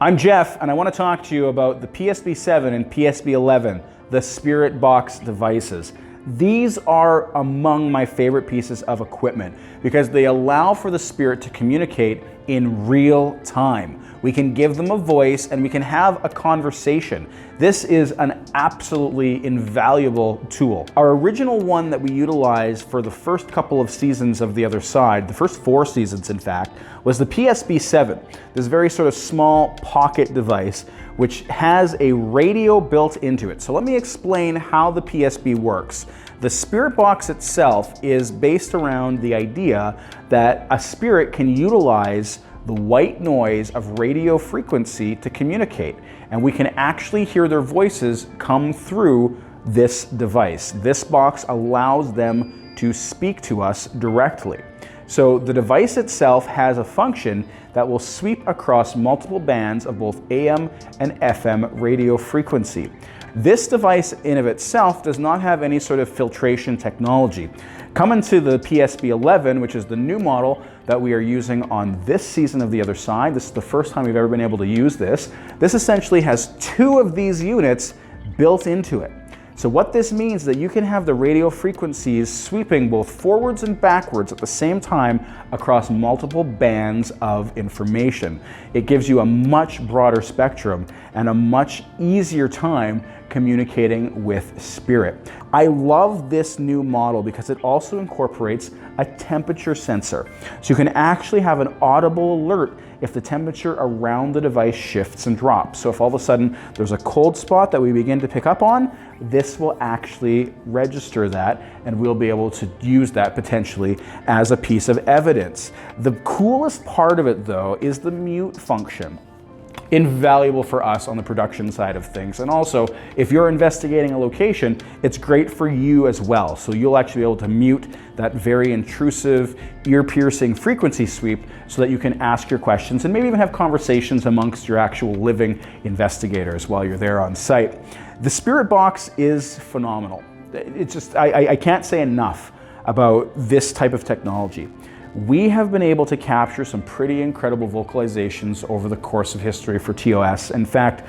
I'm Jeff, and I want to talk to you about the PSB7 and PSB11, the Spirit Box devices. These are among my favorite pieces of equipment because they allow for the Spirit to communicate in real time. We can give them a voice and we can have a conversation. This is an absolutely invaluable tool. Our original one that we utilized for the first couple of seasons of The Other Side, the first 4 seasons in fact, was the PSB7, this very sort of small pocket device which has a radio built into it. So let me explain how the PSB works. The Spirit Box itself is based around the idea that a spirit can utilize the white noise of radio frequency to communicate, and we can actually hear their voices come through this device. This box allows them to speak to us directly. So the device itself has a function that will sweep across multiple bands of both AM and FM radio frequency. This device in of itself does not have any sort of filtration technology. Coming to the PSB11, which is the new model that we are using on this season of The Other Side, this is the first time we've ever been able to use this. This essentially has 2 of these units built into it. So what this means is that you can have the radio frequencies sweeping both forwards and backwards at the same time across multiple bands of information. It gives you a much broader spectrum and a much easier time communicating with spirit. I love this new model because it also incorporates a temperature sensor. So you can actually have an audible alert if the temperature around the device shifts and drops. So if all of a sudden there's a cold spot that we begin to pick up on, this will actually register that and we'll be able to use that potentially as a piece of evidence. The coolest part of it though is the mute function. Invaluable for us on the production side of things. And also, if you're investigating a location, it's great for you as well. So you'll actually be able to mute that very intrusive, ear-piercing frequency sweep so that you can ask your questions and maybe even have conversations amongst your actual living investigators while you're there on site. The Spirit Box is phenomenal. It's just, I can't say enough about this type of technology. We have been able to capture some pretty incredible vocalizations over the course of history for TOS. In fact,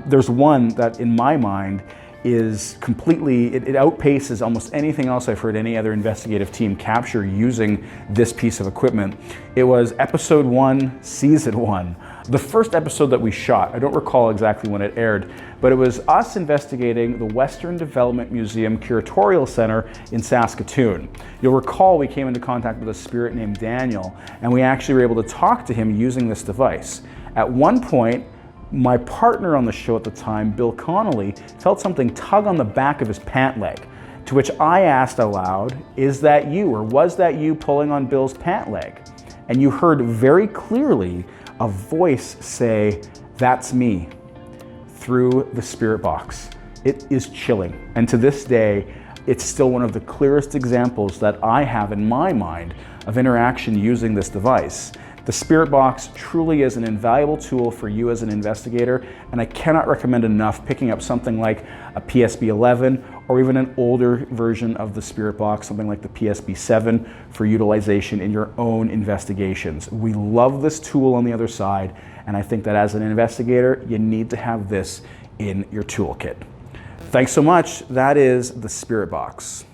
there's one that in my mind is completely, it outpaces almost anything else I've heard any other investigative team capture using this piece of equipment. It was episode 1, season 1. The first episode that we shot, I don't recall exactly when it aired, but it was us investigating the Western Development Museum Curatorial Center in Saskatoon. You'll recall we came into contact with a spirit named Daniel, and we actually were able to talk to him using this device. At one point, my partner on the show at the time, Bill Connolly, felt something tug on the back of his pant leg, to which I asked aloud, "Is that you, or was that you pulling on Bill's pant leg?" And you heard very clearly a voice say, "That's me," through the Spirit Box. It is chilling. And to this day, it's still one of the clearest examples that I have in my mind of interaction using this device. The Spirit Box truly is an invaluable tool for you as an investigator, and I cannot recommend enough picking up something like a PSB11 or even an older version of the Spirit Box, something like the PSB7, for utilization in your own investigations. We love this tool on The Other Side, and I think that as an investigator, you need to have this in your toolkit. Thanks so much. That is the Spirit Box.